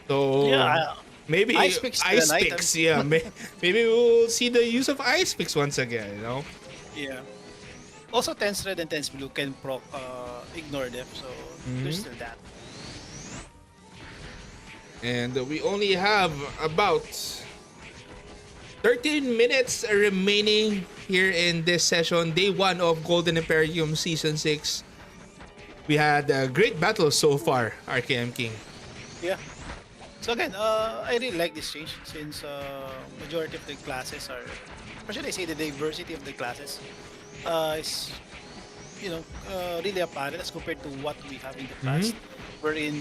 Yeah. So maybe Ice pick still an ice item. picks, yeah. Maybe we'll see the use of ice picks once again, you know? Yeah. Also, Tense Red and Tense Blue can proc ignore them, so there's Hmm. still that. And we only have about 13 minutes remaining here in this session, day one of Golden Emperium Season 6. We had a great battles so far, RKM King. Yeah. So again, I really like this change since majority of the classes are, or should I say, the diversity of the classes is really apparent as compared to what we have in the Mm-hmm. past, wherein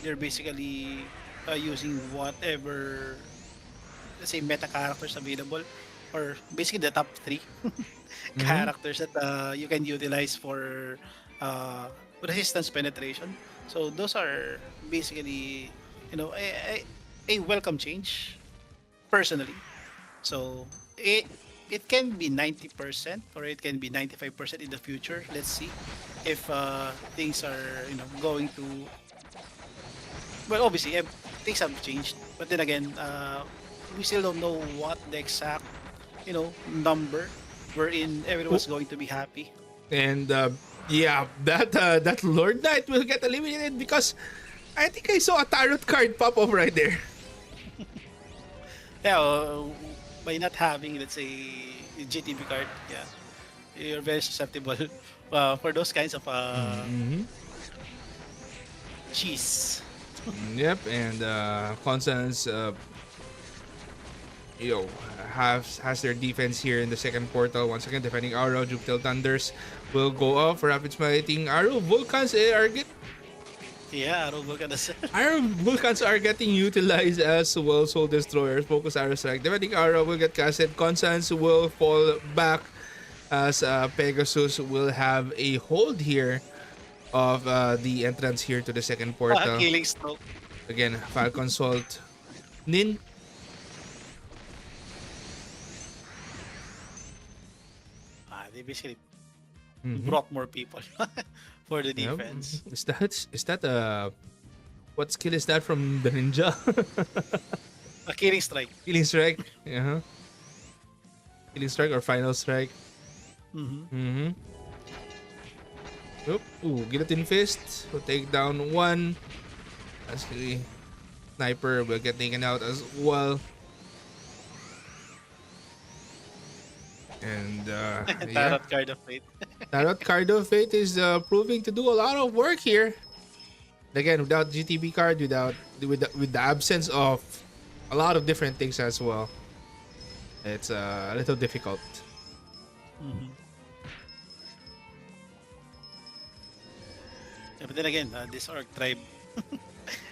they're basically using whatever, let's say, meta characters available, or basically the top three Mm-hmm. characters that you can utilize for uh, resistance penetration. So those are basically, a welcome change personally. So it can be 90% or it can be 95% in the future. Let's see if things are going to, well, obviously things have changed, but then again, we still don't know what the exact number wherein everyone's going to be happy. And yeah, that Lord Knight will get eliminated because I think I saw a tarot card pop up right there. Yeah, by not having, let's say, a GTB card, yeah, you're very susceptible for those kinds of Mm-hmm. cheese. Yep, and Constance, you know, has their defense here in the second portal. Once again, defending Arrow, Jupiter Thunders will go off. Rapid Smiting Arrow. Vulcans Yeah, Robo ka na sir. Arrow Vulcans are getting utilized as well. Soul Destroyers, Focus Arrow Strike. Defending Arrow will get casted. Constance will fall back as Pegasus will have a hold here of the entrance here to the second portal. Killing stroke. Again, Falcon Salt. Nin. They basically Mm-hmm. brought more people for the Yep. defense. Is that what skill is that from the ninja? A killing strike. Killing strike. Uh-huh. Killing strike or final strike. Hmm. Mm-hmm. Oop. Ooh, guillotine fist will take down one. Actually, sniper will get taken out as well. And yeah, Tarot card of fate. Tarot Card of Fate is proving to do a lot of work here. Again, without GTB card, with the absence of a lot of different things as well, it's a little difficult. Hmm. Yeah, but then again, this orc tribe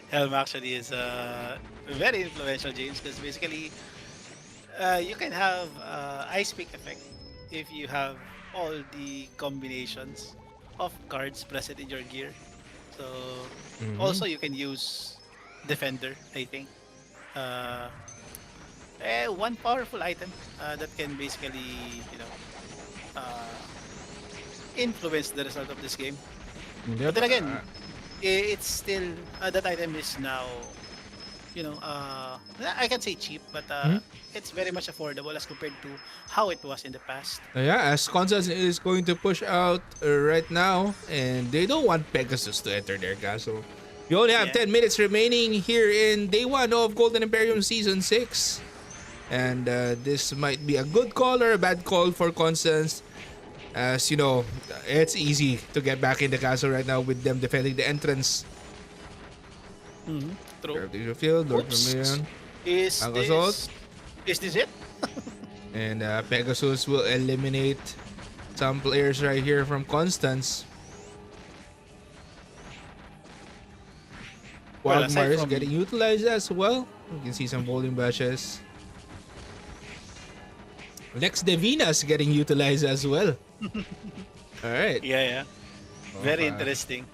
Helm actually is very influential, James, because basically you can have ice pick effect if you have all the combinations of cards present in your gear. So Mm-hmm. also you can use defender, I think. Uh, one powerful item that can basically, uh, influence the result of this game. But Yep. then again, it's still that item is now, I can say cheap, but Mhm. it's very much affordable as compared to how it was in the past. Yeah, as Constance is going to push out right now, and they don't want Pegasus to enter their castle. We only have Yeah. 10 minutes remaining here in day one of Golden Imperium Season 6. And this might be a good call or a bad call for Constance. As you know, it's easy to get back in the castle right now with them defending the entrance. True. Gravity Field, Lord Oops. Vermilion, Is Ang Assault, this it? and Pegasus will eliminate some players right here from Constance. Well, Wildmar aside is from getting utilized as well. You can see some bowling bashes. Lex Devinas getting utilized as well. Alright. yeah, very Okay. interesting.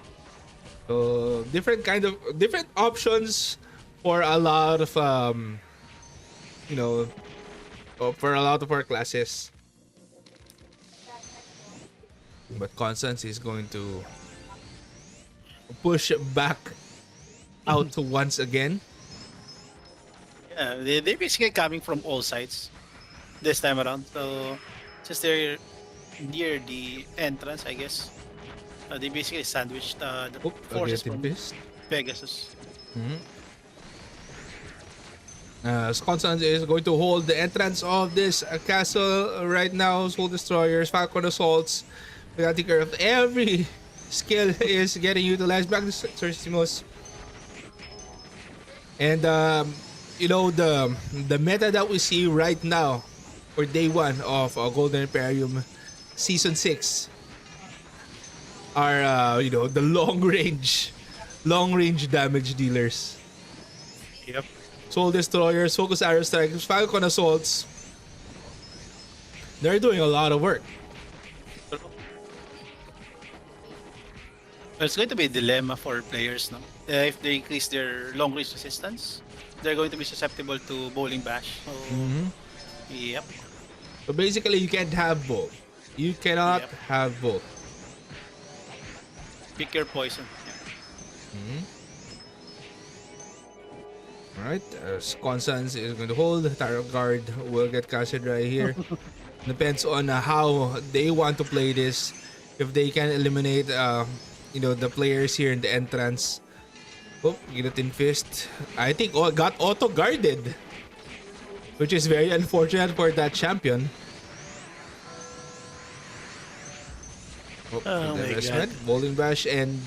So different options for a lot of you know for a lot of our classes. But Constance is going to push back out once again. Yeah, they're basically coming from all sides this time around. So just they're near the entrance, I guess. They basically sandwiched the Oh, forces again from fist. Pegasus. Constance is going to hold the entrance of this castle right now. Soul Destroyers, Falcon Assaults. We gotta take care of every skill is getting utilized. Back to Cercimus. And the meta that we see right now for day one of Golden Imperium Season 6 are the long range damage dealers. Yep. Soul Destroyers, Focus Arrow Strikers, Falcon Assaults. They're doing a lot of work. It's going to be a dilemma for players, no? If they increase their long range resistance, they're going to be susceptible to bowling bash. So, yep. So basically, you can't have both. You cannot Yep. have both. Pick your poison. Yeah. Alright, Constance is going to hold. Tarot Guard will get casted right here. Depends on how they want to play this. If they can eliminate, the players here in the entrance. Oh, Guillotine Fist. I think got auto-guarded. Which is very unfortunate for that champion. Oh, Oh my divestment, God. Bowling Bash, and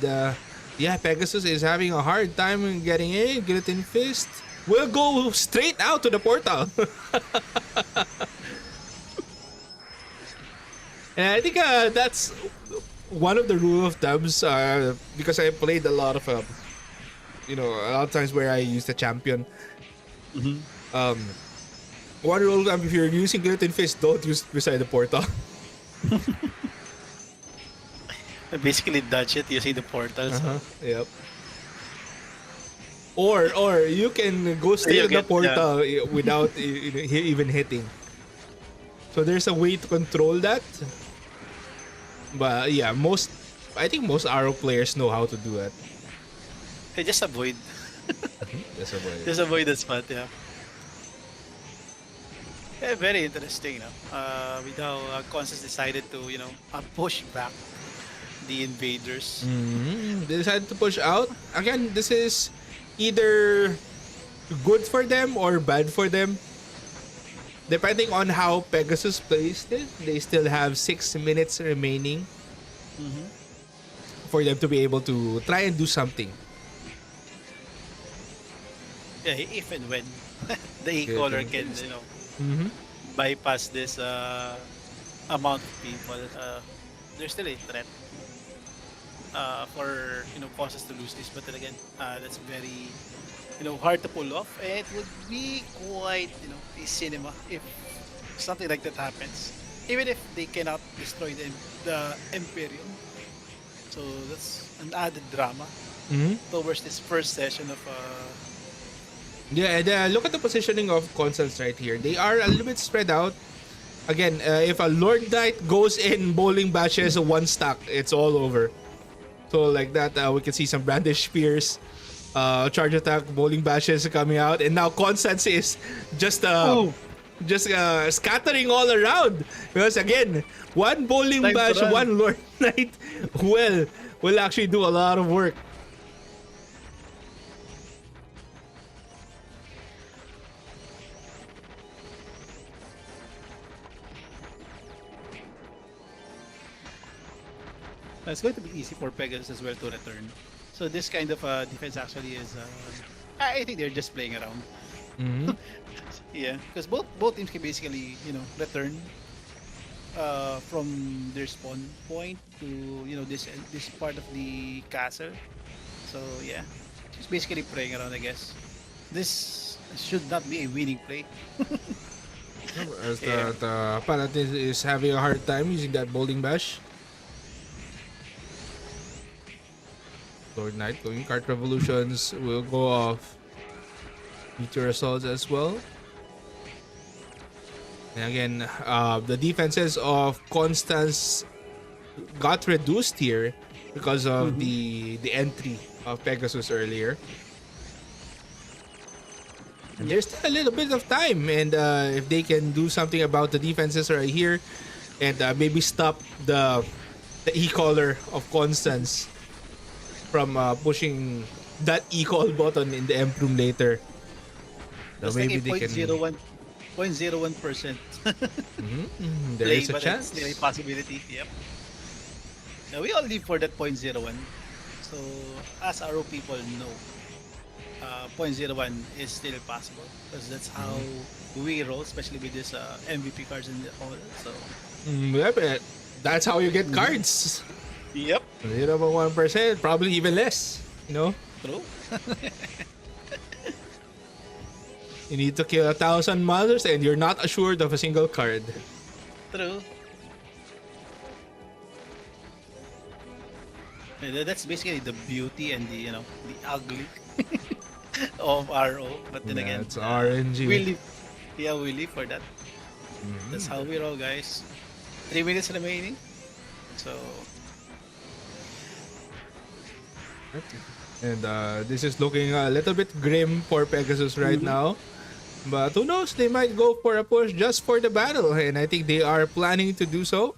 Pegasus is having a hard time in getting in. Guillotine Fist will go straight out to the portal. And I think that's one of the rule of thumbs because I played a lot of a lot of times where I used the champion. One rule of thumb: if you're using Guillotine Fist, don't use it beside the portal. Basically dodge it using the portal. So. Yep. Or you can go straight You to the get, portal without even hitting. So there's a way to control that. But yeah, I think most Arrow players know how to do that. Hey, just avoid. That's a way. Just avoid the spot, yeah. Yeah, very interesting, with how Constance decided to, push back the invaders. They decided to push out. Again, this is either good for them or bad for them. Depending on how Pegasus plays it, they still have 6 minutes remaining for them to be able to try and do something. Yeah, if and when the E-Color can, bypass this amount of people, there's still a threat for, Constance to lose this. But then again, that's very, hard to pull off. It would be quite, a cinema if something like that happens. Even if they cannot destroy the Imperium. So that's an added drama towards this first session of Yeah, and look at the positioning of Constance right here. They are a little bit spread out. Again, if a Lord Knight goes in bowling bashes one stack, it's all over. So like that, we can see some brandish spears, charge attack, bowling bashes coming out, and now Constance is just Oh, scattering all around because again, one bowling time to bash, run. one Lord Knight, will actually do a lot of work. It's going to be easy for Pegasus as well to return. So this kind of defense actually is. I think they're just playing around. Mm-hmm. Yeah, because both teams can basically return from their spawn point to this part of the castle. So yeah, just basically playing around, I guess. This should not be a winning play. As Yeah. the Paladin is having a hard time using that bowling bash. Lord Knight going card revolutions will go off. Meteor assaults as well. And again, the defenses of Constance got reduced here because of Hmm. the entry of Pegasus earlier. And Yep. there's still a little bit of time, and if they can do something about the defenses right here, and maybe stop the e-collar of Constance from pushing that e-call button in the M room later. So That's like maybe a they can. 0.01% There play, is a but it's still a chance. possibility. Yep. Now we all live for that 0.01. So as RO people know, 0.01 is still possible because that's how we roll, especially with this MVP cards and all. So Yeah, but that's how you get Mhm. cards. Yep. 0.1%, probably even less. You know, True. you need to kill 1,000 monsters, and you're not assured of a single card. True. That's basically the beauty and the ugly of RO. But then again, That's RNG. we live. Yeah, we live for that. That's how we roll, guys. 3 minutes remaining. So And this is looking a little bit grim for Pegasus right Mhm. now. But who knows? They might go for a push just for the battle, and I think they are planning to do so.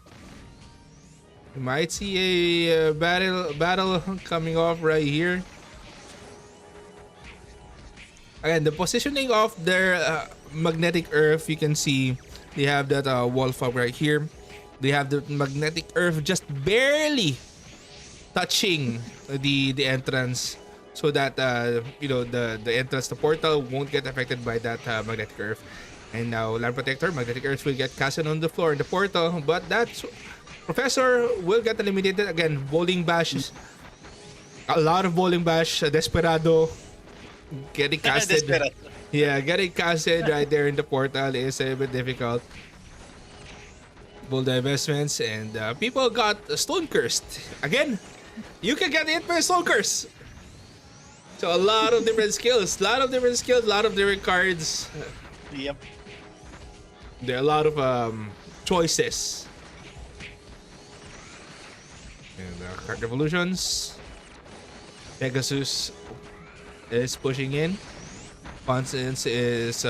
We might see a battle coming off right here. Again, the positioning of their magnetic earth, you can see they have that wall fog right here. They have the magnetic earth just barely touching the entrance, so that the entrance, the portal won't get affected by that magnetic earth. And now land protector, magnetic earth will get casted on the floor in the portal, but that's professor will get eliminated again. Bowling bash, a lot of bowling bash. Desperado getting casted. Desperate. Yeah, getting casted right there in the portal is a bit difficult. Bold investments, and people got stone cursed again. You can get hit by a stone curse. So a lot of different skills, a lot of different cards. Yep. There are a lot of choices. And card revolutions. Pegasus is pushing in. Constance is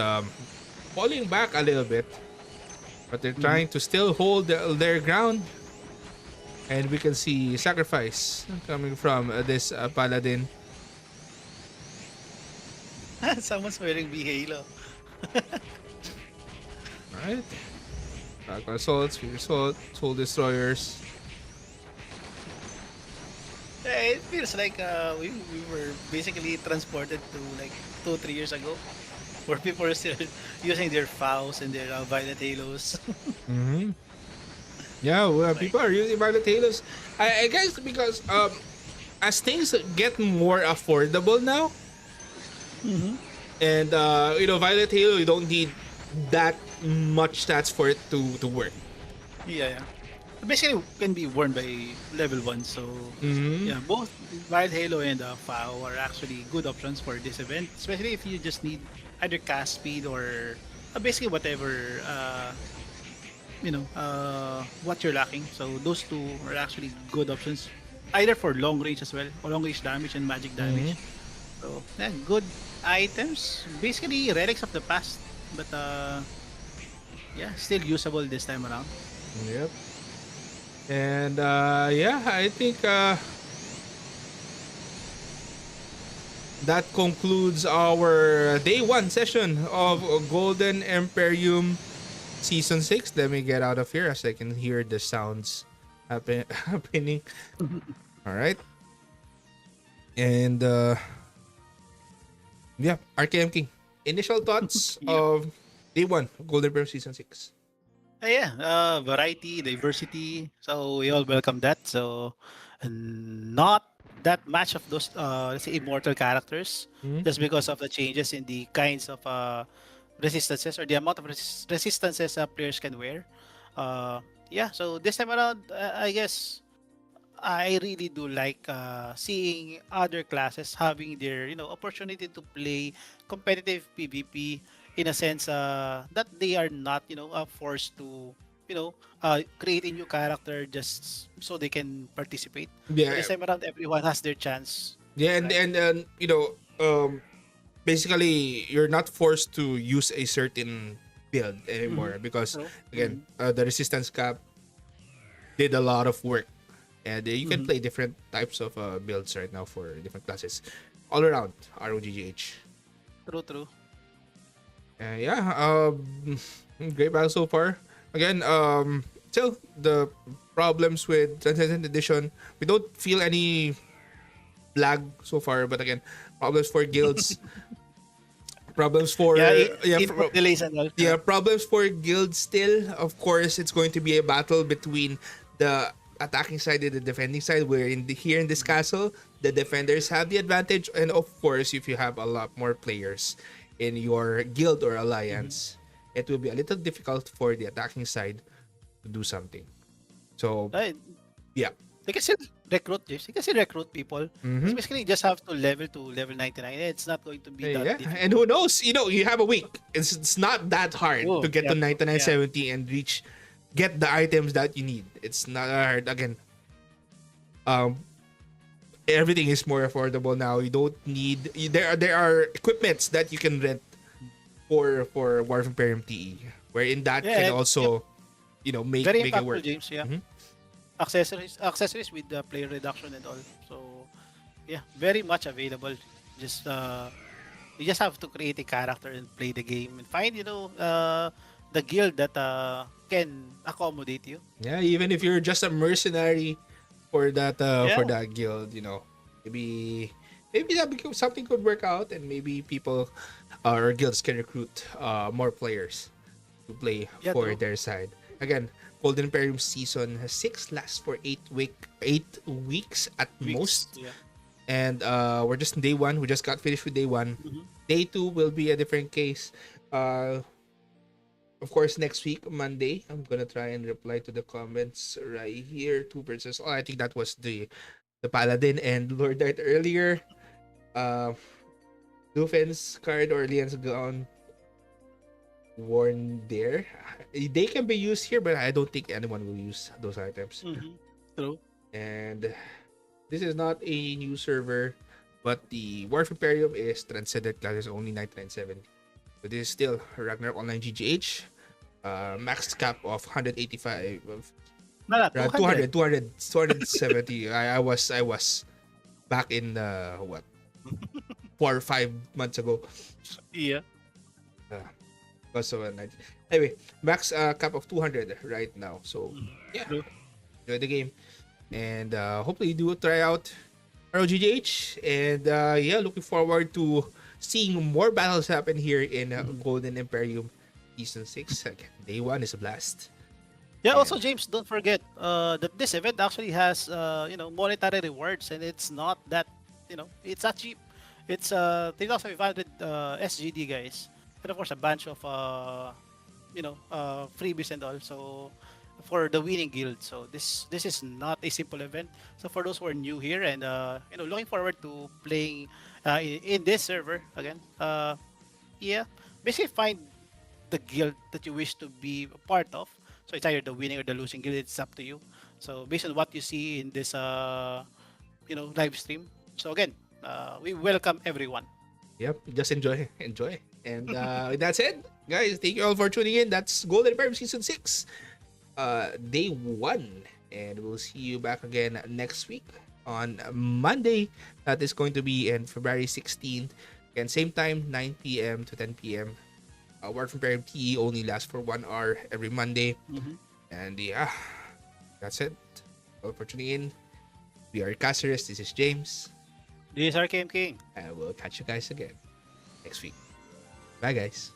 falling back a little bit, but they're trying to still hold their ground. And we can see sacrifice coming from this paladin. Someone's wearing B Halo. Right? Dragon assaults, fear assault, soul destroyers. It feels like we were basically transported to like 2 3 years ago, where people are still using their FOWs and their violet halos. Mm-hmm. Yeah, well, Like, people are using Violet Halos. I guess because as things get more affordable now, mhm. and Violet Halo, you don't need that much stats for it to work. Yeah, yeah. Basically, can be worn by level 1. So Mm-hmm. yeah, both Wild Halo and FOW are actually good options for this event, especially if you just need either cast speed or basically whatever what you're lacking. So those two are actually good options, either for long range as well, or long range damage and magic Mm-hmm. damage. So yeah, good items. Basically relics of the past, but yeah, still usable this time around. Yep. And yeah, I think that concludes our day one session of Golden Emperium Season 6. Let me get out of here as I can hear the sounds happening. All right. And yeah, RKM King. Initial thoughts Yeah. of day one, Golden Emperium Season 6. Yeah, variety, diversity. So we all welcome that. So, and not that much of those, let's say, immortal characters, Mm-hmm. just because of the changes in the kinds of resistances or the amount of resistances players can wear. Uh, yeah, so this time around, I guess I really do like seeing other classes having their opportunity to play competitive PvP in a sense that they are not forced to create a new character just so they can participate. So Yeah, this time around, everyone has their chance, yeah, right? and basically you're not forced to use a certain build Mm-hmm. anymore because True. again, Mm-hmm. the resistance cap did a lot of work, and you can Mm-hmm. play different types of builds right now for different classes all around ROGGH. True. True. Yeah, great battle so far. Again, still the problems with Transcendent Edition. We don't feel any lag so far, but again, problems for guilds, problems for Yeah, yeah, input delays and all. yeah, problems for guilds still. Of course, it's going to be a battle between the attacking side and the defending side. Where here in this castle, the defenders have the advantage, and of course, if you have a lot more players in your guild or Mhm. alliance, it will be a little difficult for the attacking side to do something. So Right. yeah. They can still recruit, James. They can still recruit people. It's Mm-hmm. basically just have to level to level 99. It's not going to be that Yeah, and difficult. who knows? You have a week. It's not that hard to Oh, get yeah, to true. Yeah. 9970 and get the items that you need. It's not hard. Again, um, everything is more affordable now. You don't need there are equipments that you can rent for War of Imperium TE, wherein that Yeah, can and yep, also very make it impactful, work. James. Yeah. Mhm. Accessories with the player reduction and all. So, yeah, very much available. Just you just have to create a character and play the game and find the guild that can accommodate you. Yeah, even if you're just a mercenary for Yeah. that guild, maybe something could work out, and maybe people or guilds can recruit more players to play Yeah, for true. their side. Again, Golden Imperium season 6 lasts for 8 weeks at Weeks. most, Yeah. and we're just in day one. We just got finished with day one. Hmm. Day two will be a different case. Uh, of course, next week, Monday, I'm gonna try and reply to the comments right here. Two versus. Oh, I think that was the Paladin and Lord Knight earlier. Uh, Lufen's card or Lian's Gown worn there. They can be used here, but I don't think anyone will use those items. Hmm. True. And this is not a new server, but the War of Imperium is Transcendent classes only 9970. But this is still Ragnarok Online GGH. Max cap of 185 of No, no, around 200. 270. I was back in what 4 or 5 months ago. Yeah. Uh, also anyway, max cap of 200 right now. So Mhm. yeah, True. enjoy the game, and hopefully you do try out ROGGH. And yeah, looking forward to seeing more battles happen here in Mhm. Golden Imperium Season 6. Again, day one is a blast. Yeah, And also James, don't forget that this event actually has monetary rewards, and it's not that it's not cheap. It's 3,500 SGD, guys, and of course a bunch of freebies and all. So for the winning guild, so this is not a simple event. So for those who are new here and looking forward to playing in this server again, yeah, basically find the guild that you wish to be a part of. So it's either the winning or the losing guild. It's up to you. So based on what you see in this live stream. So again, we welcome everyone. Yep, just enjoy, enjoy. And with that said, guys, thank you all for tuning in. That's Golden Emperium Season 6, Day 1. And we'll see you back again next week on Monday. That is going to be in February 16th. Again, same time, 9 p.m. to 10 p.m. War from Imperium TE only lasts for 1 hour every Monday. Mhm. And yeah, that's it. All for tuning in. We are Casters. This is James. This is RKM King. And we'll catch you guys again next week. Bye, guys.